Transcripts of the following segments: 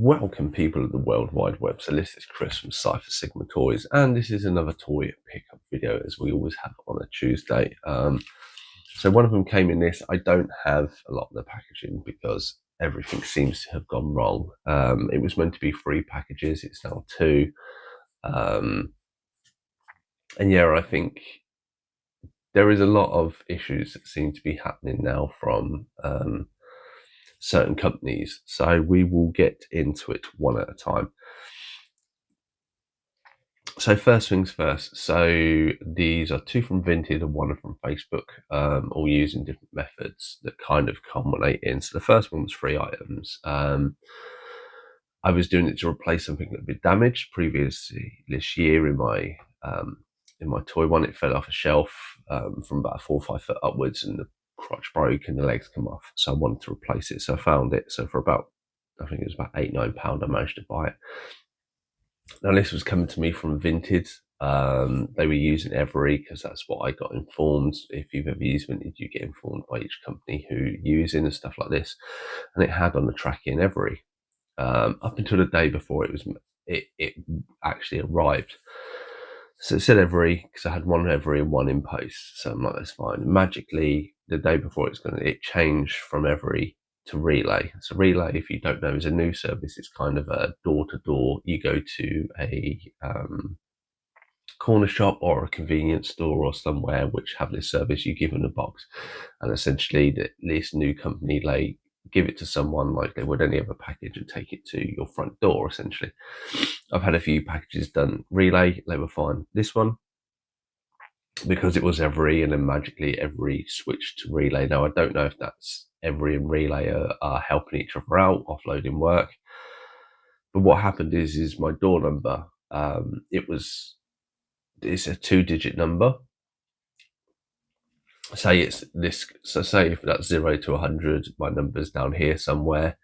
Welcome people of the World Wide Web. So this is Chris from Cypher Sigma Toys, and this is another toy pickup video as we always have on a Tuesday. So one of them came in this. I don't have a lot of the packaging because everything seems to have gone wrong. It was meant to be 3 packages, it's now 2. And yeah, I think there is a lot of issues that seem to be happening now from certain companies. So we will get into it one at a time. So first things first, so these are 2 from Vinted and 1 from Facebook, all using different methods that kind of culminate in. So the first one was 3 items. I was doing it to replace something that had been damaged previously this year in my toy one. It fell off a shelf from about 4 or 5 foot upwards, and the crotch broke and the legs come off. So I wanted to replace it. So I found it. So for about, I think it was about £8-9, I managed to buy it. Now this was coming to me from Vinted. They were using Every because that's what I got informed. If you've ever used Vinted, you get informed by each company who you're using and stuff like this. And it had on the tracking Every. Up until the day before it actually arrived. So it said Every because I had 1 Every and 1 in post. So I'm like, that's fine. Magically, the day before it changed from Every to Relay. So Relay, if you don't know, is a new service. It's kind of a door-to-door. You go to a corner shop or a convenience store or somewhere which have this service. You give them a box, and essentially this new company, they give it to someone like they would any other package and take it to your front door, essentially. I've had a few packages done Relay, they were fine. This one, because it was Every and then magically Every switched to Relay. Now I don't know if that's Every and Relay are helping each other out, offloading work. But what happened is my door number, it's a 2-digit number. Say it's this, so say if that's 0 to 100, my number's down here somewhere,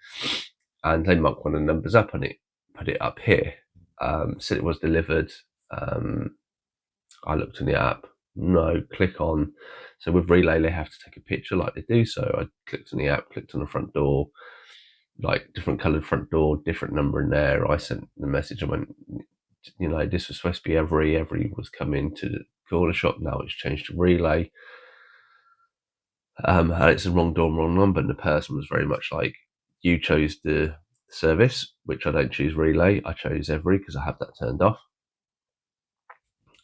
and they muck one of the numbers up on it, put it up here. Said it was delivered. I looked in the app, no, click on. So with Relay, they have to take a picture like they do. So I clicked on the app, clicked on the front door, like different coloured front door, different number in there. I sent the message. I went, this was supposed to be Every was coming to the corner shop. Now it's changed to Relay. And it's the wrong door, wrong number. And the person was very much like, you chose the service, which I don't choose Relay. I chose Every because I have that turned off.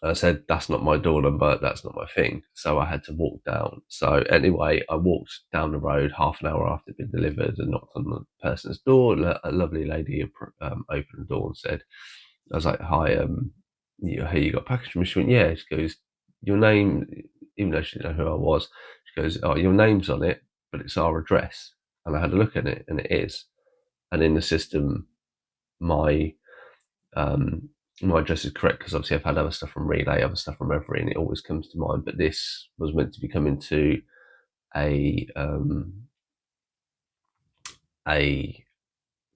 I said, that's not my door number, that's not my thing. So I had to walk down. So anyway, I walked down the road half an hour after it'd been delivered and knocked on the person's door. A lovely lady opened the door and said, I was like, hi, hey, you got a package from me? She went, yeah. She goes, your name, even though she didn't know who I was, she goes, oh, your name's on it, but it's our address. And I had a look at it, and it is. And in the system, my address is correct because obviously I've had other stuff from Relay, other stuff from Every, and it always comes to mind. But this was meant to be coming to a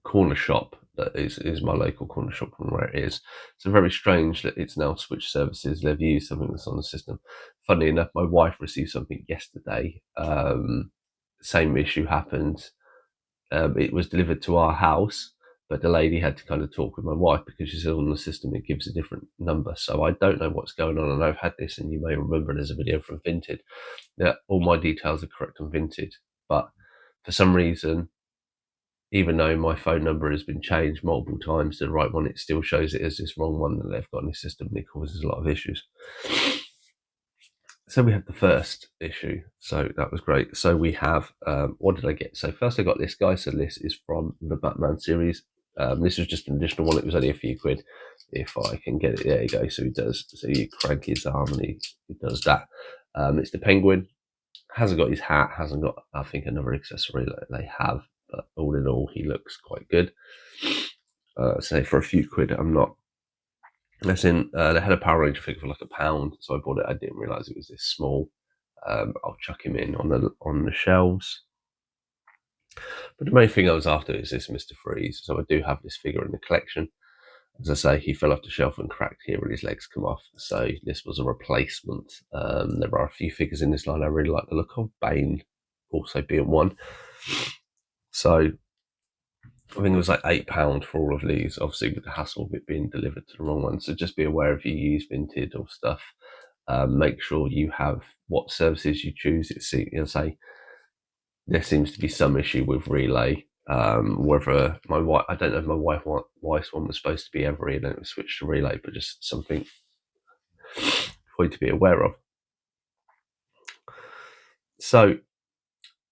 corner shop that is my local corner shop from where it is. So very strange that it's now switched services. They've used something that's on the system. Funnily enough, my wife received something yesterday. Same issue happened. It was delivered to our house, but the lady had to kind of talk with my wife because she said on the system it gives a different number. So I don't know what's going on, and I've had this, and you may remember there's a video from Vinted that all my details are correct on Vinted, but for some reason, even though my phone number has been changed multiple times to the right one, it still shows it as this wrong one that they've got in the system, and it causes a lot of issues. So we have the first issue. So that was great. So we have, what did I get? So first I got this guy. So this is from the Batman series. This was just an additional one. It was only a few quid if I can get it. There you go. So he does, so you crank his arm and he does that. It's the Penguin. Hasn't got his hat, hasn't got, I think, another accessory that they have. But all in all, he looks quite good. So for a few quid, I'm not. As in, they had a Power Ranger figure for like £1, so I bought it. I didn't realise it was this small. I'll chuck him in on the shelves. But the main thing I was after is this Mr. Freeze. So I do have this figure in the collection. As I say, he fell off the shelf and cracked here and his legs come off. So this was a replacement. There are a few figures in this line I really like the look of. Bane also being one. So I think it was like £8 for all of these, obviously with the hassle of it being delivered to the wrong one. So just be aware if you use Vinted or stuff, make sure you have what services you choose. Say there seems to be some issue with Relay. Whether my wife, I don't know if my wife's one was supposed to be Every and then it was switched to Relay, but just something for you to be aware of. So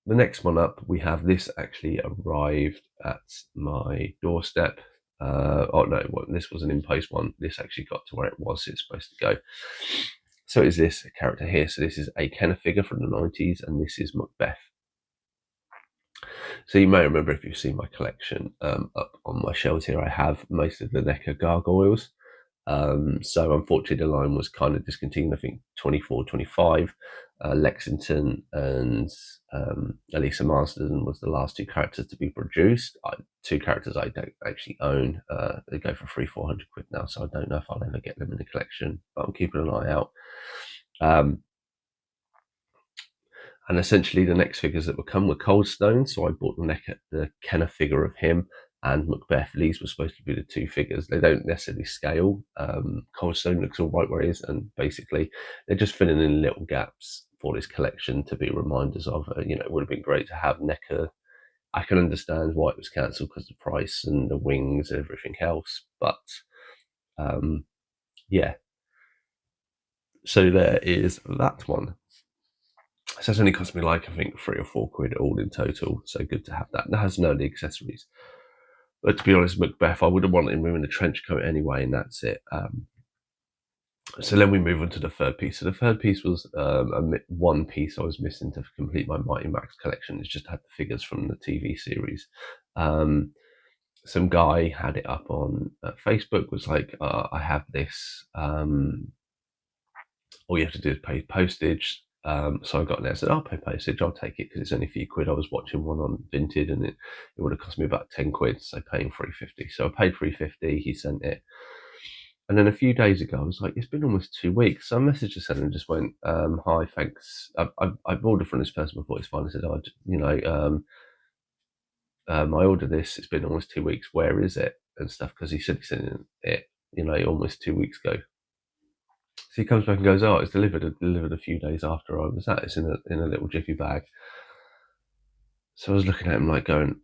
the next one up, we have this actually arrived at my doorstep. Oh no, well, this was an in-post one. This actually got to where it was it's supposed to go. So is this a character here? So this is a Kenner figure from the 90s, and this is Macbeth. So you may remember if you've seen my collection up on my shelves here, I have most of the NECA gargoyles. So unfortunately, the line was kind of discontinued. I think 24, 25. Lexington and Elisa Marsden was the last two characters to be produced. Two characters I don't actually own. They go for £300-400 now, so I don't know if I'll ever get them in the collection, but I'm keeping an eye out. And essentially, the next figures that would come were Coldstone. So I bought the Kenner figure of him and Macbeth. These were supposed to be the two figures. They don't necessarily scale. Coldstone looks all right where he is, and basically, they're just filling in little gaps for this collection to be reminders of. It would have been great to have NECA. I can understand why it was cancelled because of the price and the wings and everything else, but yeah. So there is that one. So it's only cost me like I think £3 or £4 all in total. So good to have that. That has no of the accessories. But to be honest, Macbeth, I would have wanted him in a trench coat anyway, and that's it. So then we move on to the third piece. So the third piece was one piece I was missing to complete my Mighty Max collection. It's just had the figures from the TV series. Some guy had it up on Facebook, was like, I have this. All you have to do is pay postage. So I got there, I said, I'll pay postage, I'll take it because it's only a few quid. I was watching one on Vinted and it would have cost me about 10 quid, so paying £3.50. So I paid £3.50, he sent it. And then a few days ago, I was like, it's been almost 2 weeks. So I messaged the seller and just went, hi, thanks. I've ordered from this person before, it's fine. I said, I ordered this, it's been almost 2 weeks, where is it? And stuff, because he said he sent it, almost 2 weeks ago. So he comes back and goes, "Oh, it's delivered a few days after I was at. It's in a little jiffy bag." So I was looking at him like going,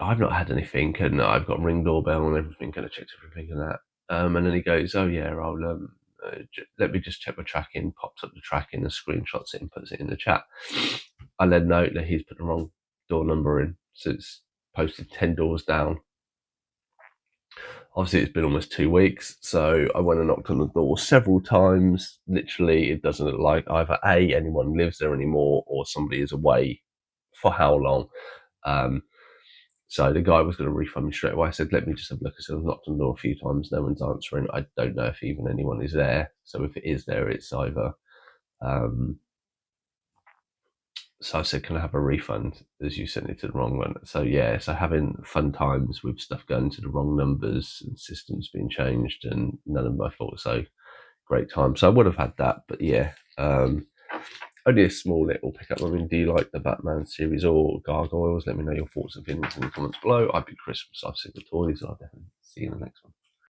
"I've not had anything, and I've got Ring doorbell and everything, and I checked everything and that." And then he goes, "Oh yeah, I'll let me just check my tracking." Pops up the tracking and screenshots it and puts it in the chat. I then note that he's put the wrong door number in, so it's posted 10 doors down. Obviously, it's been almost 2 weeks, so I went and knocked on the door several times. Literally, it doesn't look like either A, anyone lives there anymore, or somebody is away for how long. So the guy was going to refund me straight away. I said, let me just have a look. I said, I've knocked on the door a few times, no one's answering. I don't know if even anyone is there. So if it is there, it's either... so I said, can I have a refund as you sent it to the wrong one? So yeah, so having fun times with stuff going to the wrong numbers and systems being changed and none of my fault. So great time. So I would have had that, but yeah, only a small little pickup. I mean, do you like the Batman series or Gargoyles? Let me know your thoughts and opinions in the comments below. I've been Chris from Toys, and I'll definitely see you in the next one.